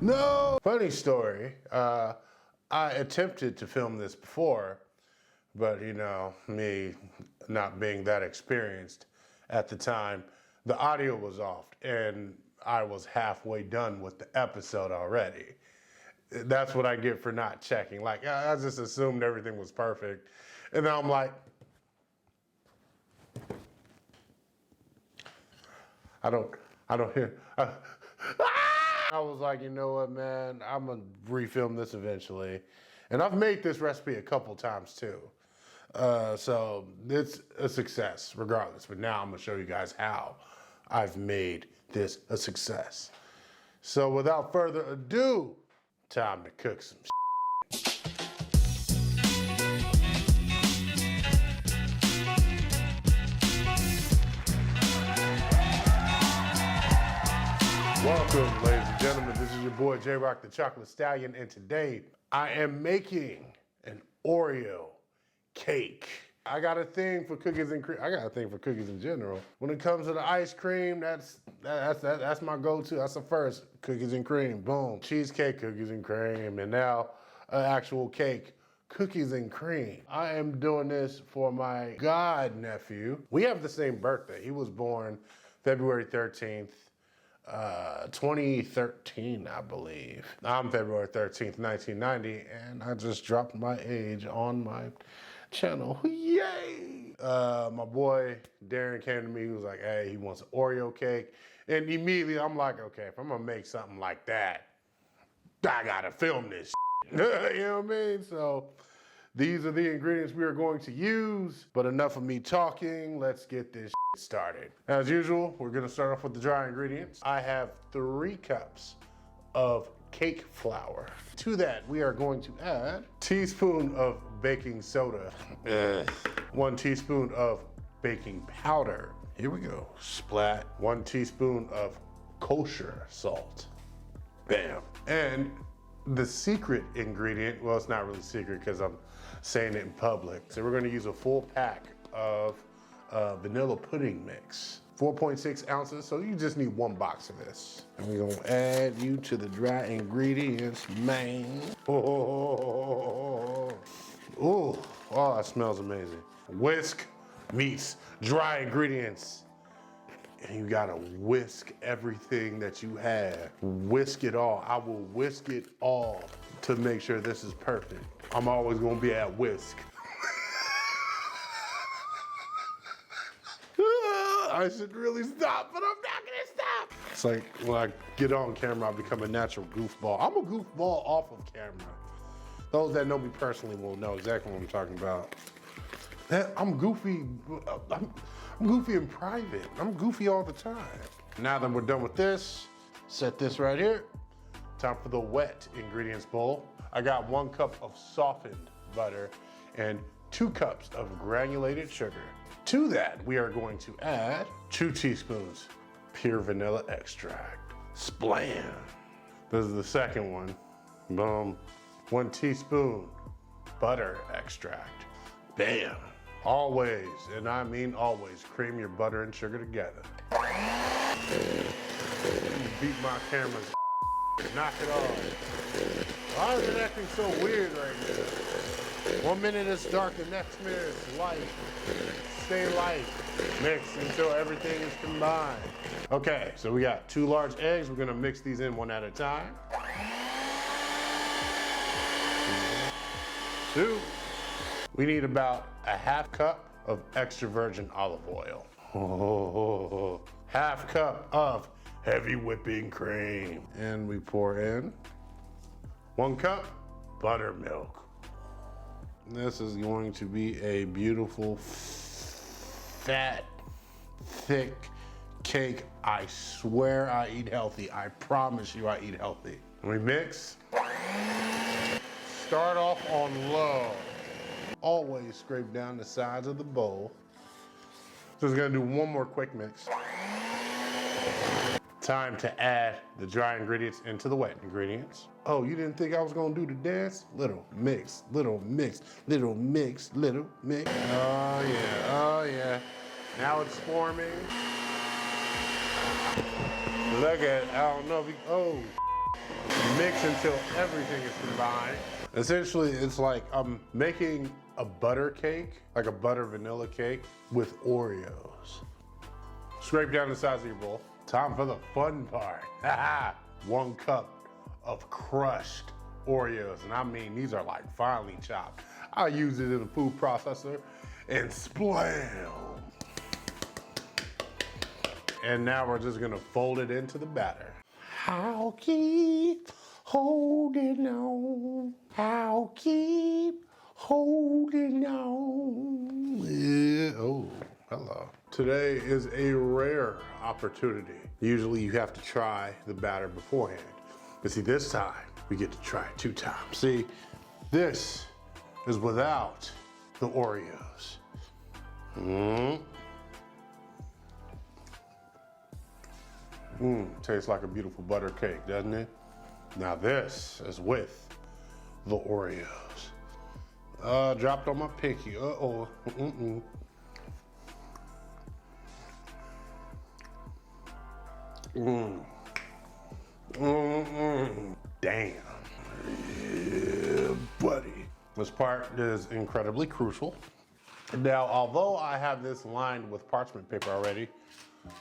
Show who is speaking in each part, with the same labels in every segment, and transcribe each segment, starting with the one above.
Speaker 1: No! Funny story. I attempted to film this before, but you know, me not being that experienced at the time, the audio was off and I was halfway done with the episode already. That's what I get for not checking. Like, I just assumed everything was perfect. And then I'm like, I don't hear. I was like, you know what, man? I'm gonna refilm this eventually. And I've made this recipe a couple times too. So it's a success regardless. But now I'm gonna show you guys how I've made this a success. So without further ado, time to cook some shit. Welcome, ladies and gentlemen. This is your boy J-Rock the Chocolate Stallion, and today I am making an Oreo cake. I got a thing for cookies and cream. I got a thing for cookies in general. When it comes to the ice cream, that's my go-to. That's the first, cookies and cream. Boom, cheesecake, cookies and cream, and now an actual cake, cookies and cream. I am doing this for my god nephew. We have the same birthday. He was born February 13th. 2013, I believe. I'm February 13th, 1990, and I just dropped my age on my channel. Yay! My boy Darren came to me. He was like, hey, he wants an Oreo cake. And immediately I'm like, okay, if I'm gonna make something like that, I gotta film this. You know what I mean? So these are the ingredients we are going to use. But enough of me talking. Let's get this started. As usual, we're gonna start off with the dry ingredients. I have 3 cups of cake flour. To that, we are going to add a teaspoon of baking soda, 1 teaspoon of baking powder. Here we go, splat. 1 teaspoon of kosher salt. Bam. And the secret ingredient, well, it's not really secret because I'm saying it in public. So we're gonna use a full pack of vanilla pudding mix, 4.6 ounces, so you just need 1 box of this. And we're gonna add you to the dry ingredients, man. Oh, that smells amazing. Whisk meets dry ingredients. And you gotta whisk everything that you have. Whisk it all. I will whisk it all to make sure this is perfect. I'm always gonna be at whisk. I should really stop, but I'm not gonna stop. It's like when I get on camera, I become a natural goofball. I'm a goofball off of camera. Those that know me personally will know exactly what I'm talking about. I'm goofy, I'm goofy in private. I'm goofy all the time. Now that we're done with this, set this right here. Time for the wet ingredients bowl. I got 1 cup of softened butter and 2 cups of granulated sugar. To that, we are going to add 2 teaspoons pure vanilla extract. Splam. This is the second one. Boom. 1 teaspoon butter extract. Bam. Always, and I mean always, cream your butter and sugar together. Beat my camera's knock it off. Why is it acting so weird right now? 1 minute it's dark, the next minute it's light. Stay light. Mix until everything is combined. Okay, so we got 2 large eggs. We're gonna mix these in 1 at a time. 2. We need about a ½ cup of extra virgin olive oil. Oh, ½ cup of heavy whipping cream. And we pour in 1 cup buttermilk. This is going to be a beautiful, fat, thick cake. I swear I eat healthy. I promise you I eat healthy. We mix. Start off on low. Always scrape down the sides of the bowl. Just gonna do 1 more quick mix. Time to add the dry ingredients into the wet ingredients. Oh, you didn't think I was gonna do the dance? Little mix, little mix, little mix, little mix. Oh yeah, oh yeah. Now it's forming. Look at, I don't know if you, oh. Mix until everything is combined. Essentially, it's like I'm making a butter cake, like a butter vanilla cake with Oreos. Scrape down the sides of your bowl. Time for the fun part. 1 cup of crushed Oreos, and I mean, these are like finely chopped. I use it in a food processor and splam. And now we're just gonna fold it into the batter. I'll keep holding on. I'll keep holding on. Yeah. Oh, hello. Today is a rare opportunity. Usually you have to try the batter beforehand. But see, this time we get to try it 2 times. See, this is without the Oreos. Tastes like a beautiful butter cake, doesn't it? Now this is with the Oreos. Dropped on my pinky. Uh-oh. Damn. Yeah, buddy. This part is incredibly crucial. Now, although I have this lined with parchment paper already,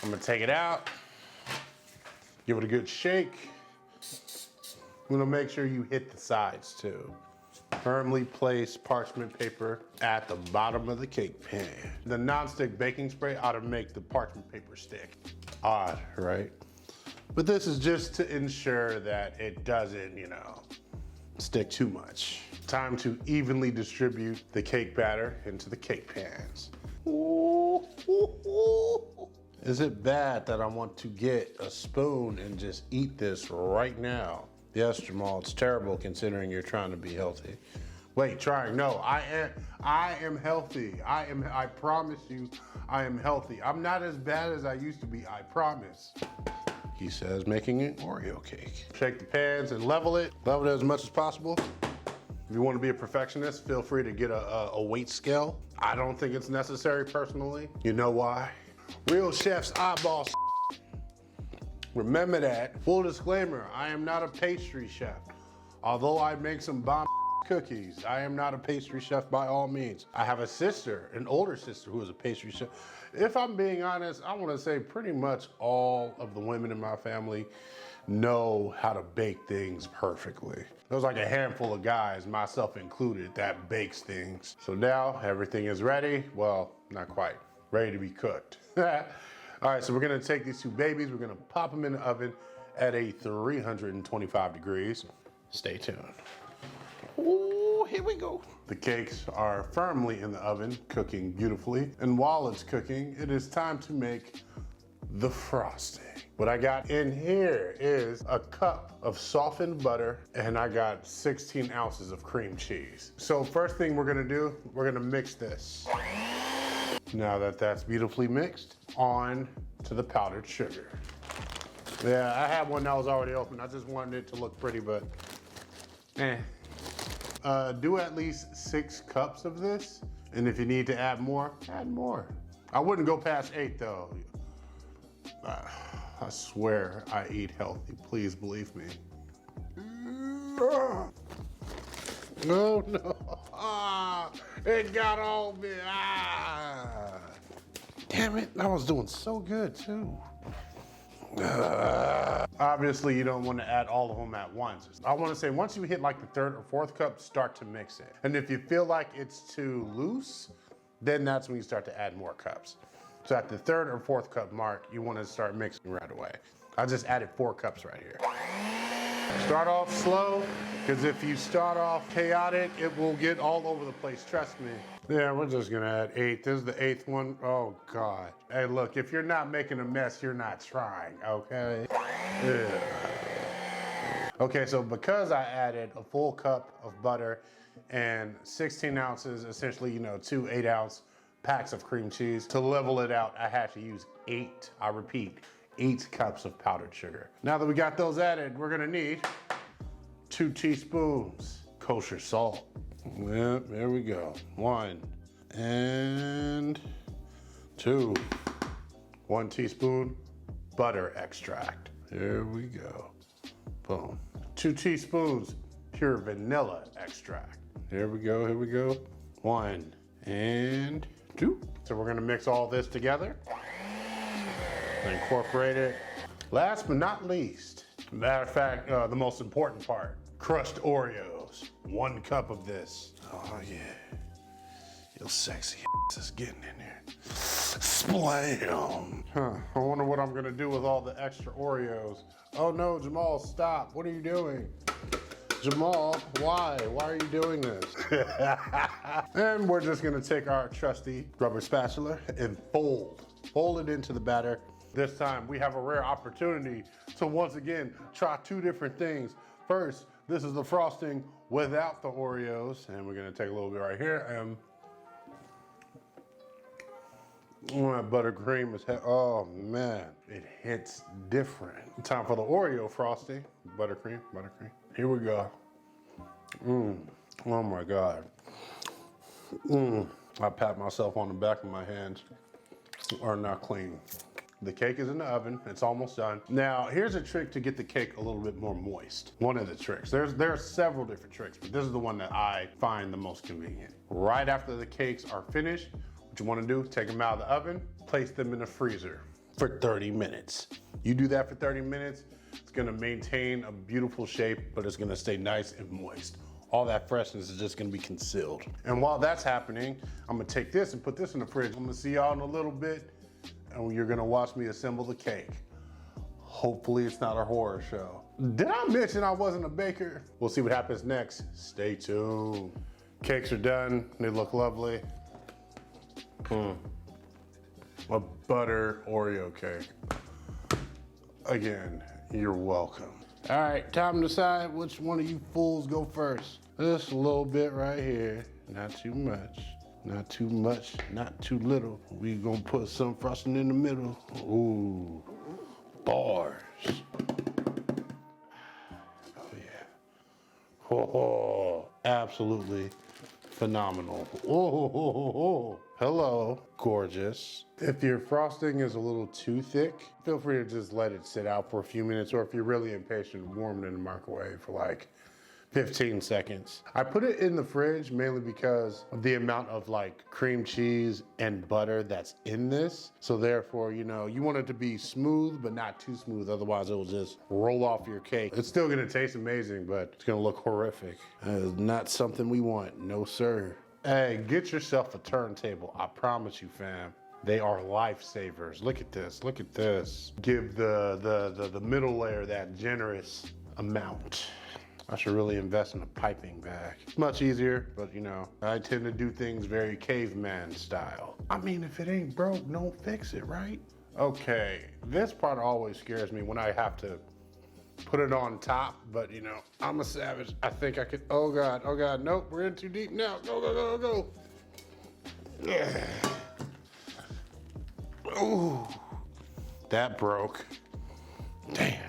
Speaker 1: I'm gonna take it out, give it a good shake. I'm gonna make sure you hit the sides too. Firmly place parchment paper at the bottom of the cake pan. The non-stick baking spray ought to make the parchment paper stick. Odd, right? But this is just to ensure that it doesn't, stick too much. Time to evenly distribute the cake batter into the cake pans. Is it bad that I want to get a spoon and just eat this right now? Yes, Jamal, it's terrible considering you're trying to be healthy. Wait, trying, no, I am healthy. I promise you, I am healthy. I'm not as bad as I used to be, I promise. He says, making an Oreo cake. Shake the pans and level it as much as possible. If you want to be a perfectionist, feel free to get a weight scale. I don't think it's necessary personally. You know why? Real chef's eyeball. Remember that. Full disclaimer, I am not a pastry chef. Although I make some bomb cookies, I am not a pastry chef by all means. I have a sister, an older sister, who is a pastry chef. If I'm being honest, I want to say pretty much all of the women in my family know how to bake things perfectly. There's like a handful of guys, myself included, that bakes things. So now everything is ready. Well, not quite. Ready to be cooked. All right, so we're gonna take these 2 babies, we're gonna pop them in the oven at a 325 degrees. Stay tuned. Ooh, here we go. The cakes are firmly in the oven, cooking beautifully. And while it's cooking, it is time to make the frosting. What I got in here is a cup of softened butter, and I got 16 ounces of cream cheese. So first thing we're gonna do, we're gonna mix this. Now that that's beautifully mixed, on to the powdered sugar. Yeah, I had one that was already open. I just wanted it to look pretty, but do at least 6 cups of this, and if you need to add more, add more. I wouldn't go past 8 though. I swear I eat healthy, please believe me. Oh no, it got on me. Damn it, I was doing so good too. Obviously, you don't want to add all of them at once. I want to say once you hit like the 3rd or 4th cup, start to mix it. And if you feel like it's too loose, then that's when you start to add more cups. So at the 3rd or 4th cup mark, you want to start mixing right away. I just added 4 cups right here. Start off slow, because if you start off chaotic, it will get all over the place, trust me. Yeah, we're just gonna add 8. This is the 8th one. Oh God. Hey look, if you're not making a mess, you're not trying, okay? Yeah. Okay, so because I added a full cup of butter and 16 ounces, essentially, 2 8-ounce packs of cream cheese, to level it out, I had to use 8, I repeat, 8 cups of powdered sugar. Now that we got those added, we're gonna need 2 teaspoons kosher salt. Yep, there we go. 1 and 2. 1 teaspoon butter extract. There we go. Boom. 2 teaspoons pure vanilla extract. Here we go, here we go. 1 and 2. So we're gonna mix all this together. Incorporate it. Last but not least, matter of fact, the most important part, crushed Oreos. 1 cup of this. Oh yeah. Your sexy ass is getting in there. Splam. I wonder what I'm gonna do with all the extra Oreos. Oh no, Jamal, stop. What are you doing? Jamal, why? Why are you doing this? And we're just gonna take our trusty rubber spatula and fold it into the batter. This time we have a rare opportunity to once again try 2 different things. First, this is the frosting without the Oreos, and we're gonna take a little bit right here and that buttercream is, oh man, it hits different. Time for the Oreo frosting. Buttercream. Here we go. Oh my God. I pat myself on the back of my hands. Are not clean. The cake is in the oven. It's almost done. Now, here's a trick to get the cake a little bit more moist. One of the tricks. There are several different tricks, but this is the one that I find the most convenient. Right after the cakes are finished, what you want to do, take them out of the oven, place them in the freezer for 30 minutes. You do that for 30 minutes, it's going to maintain a beautiful shape, but it's going to stay nice and moist. All that freshness is just going to be concealed. And while that's happening, I'm going to take this and put this in the fridge. I'm going to see y'all in a little bit, and you're going to watch me assemble the cake. Hopefully it's not a horror show. Did I mention I wasn't a baker? We'll see what happens next. Stay tuned. Cakes are done. They look lovely. A butter Oreo cake. Again, you're welcome. All right, time to decide which one of you fools go first. Just a little bit right here. Not too much. Not too much, not too little. We gonna put some frosting in the middle. Ooh, bars. Oh yeah. Oh, absolutely phenomenal. Oh, hello, gorgeous. If your frosting is a little too thick, feel free to just let it sit out for a few minutes, or if you're really impatient, warm it in the microwave for like 15 seconds. I put it in the fridge mainly because of the amount of like cream cheese and butter that's in this. So therefore, you know, you want it to be smooth, but not too smooth. Otherwise it will just roll off your cake. It's still gonna taste amazing, but it's gonna look horrific. That is not something we want, no sir. Hey, get yourself a turntable. I promise you, fam. They are lifesavers. Look at this, look at this. Give the middle layer that generous amount. I should really invest in a piping bag. It's much easier, but you know, I tend to do things very caveman style. I mean, if it ain't broke, don't fix it, right? Okay, this part always scares me when I have to put it on top, but you know, I'm a savage. I think I could, oh God, nope, we're in too deep now. Go, go, go, go. Yeah. Ooh, that broke. Damn.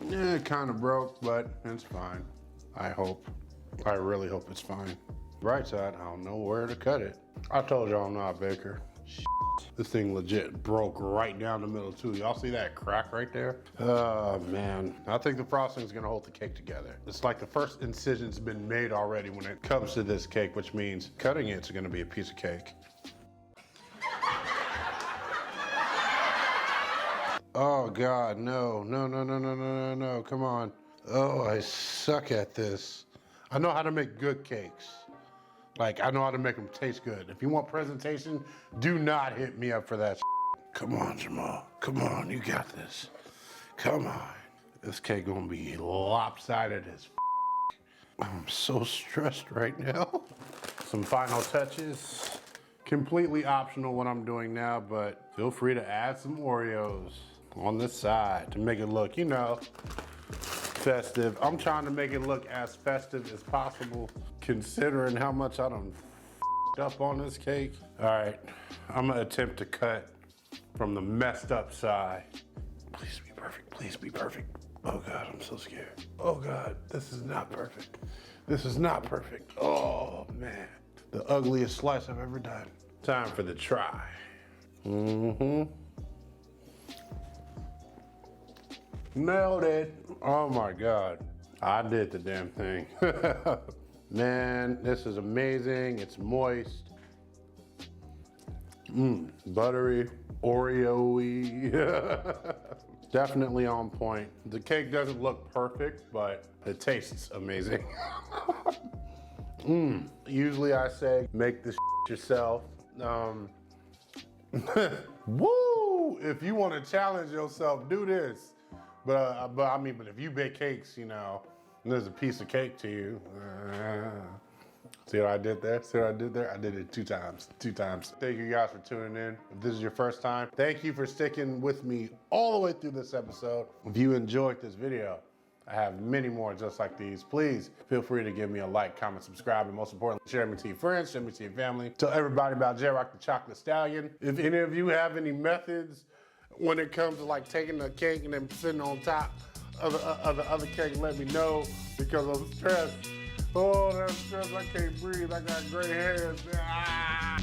Speaker 1: Yeah, it kind of broke, but it's fine. I hope. I really hope it's fine. Right side, I don't know where to cut it. I told y'all I'm not a baker. Shit. This thing legit broke right down the middle too. Y'all see that crack right there? Oh man. I think the frosting's gonna hold the cake together. It's like the first incision's been made already when it comes to this cake, which means cutting it's gonna be a piece of cake. Oh God, no, come on. Oh, I suck at this. I know how to make good cakes. Like, I know how to make them taste good. If you want presentation, do not hit me up for that. Come on, Jamal, come on, you got this. Come on. This cake gonna be lopsided as I'm so stressed right now. Some final touches. Completely optional what I'm doing now, but feel free to add some Oreos on the side to make it look, you know, festive. I'm trying to make it look as festive as possible, considering how much I done f***ed up on this cake. All right, I'm gonna attempt to cut from the messed up side. Please be perfect, please be perfect. Oh God, I'm so scared. Oh God, this is not perfect. This is not perfect. Oh man, the ugliest slice I've ever done. Time for the try. Nailed it. Oh my God. I did the damn thing. Man, this is amazing. It's moist. Buttery, Oreo-y. Definitely on point. The cake doesn't look perfect, but it tastes amazing. Usually I say, make this yourself. Woo! If you want to challenge yourself, do this. But if you bake cakes, you know, and there's a piece of cake to you. See what I did there? See what I did there? I did it 2 times. 2 times. Thank you guys for tuning in. If this is your first time, thank you for sticking with me all the way through this episode. If you enjoyed this video, I have many more just like these. Please feel free to give me a like, comment, subscribe, and most importantly, share me to your friends, share me to your family. Tell everybody about J-Rock the Chocolate Stallion. If any of you have any methods when it comes to like taking a cake and then sitting on top of the other cake, let me know, because I'm stressed. Oh, that's stress, I can't breathe, I got gray hairs. Ah.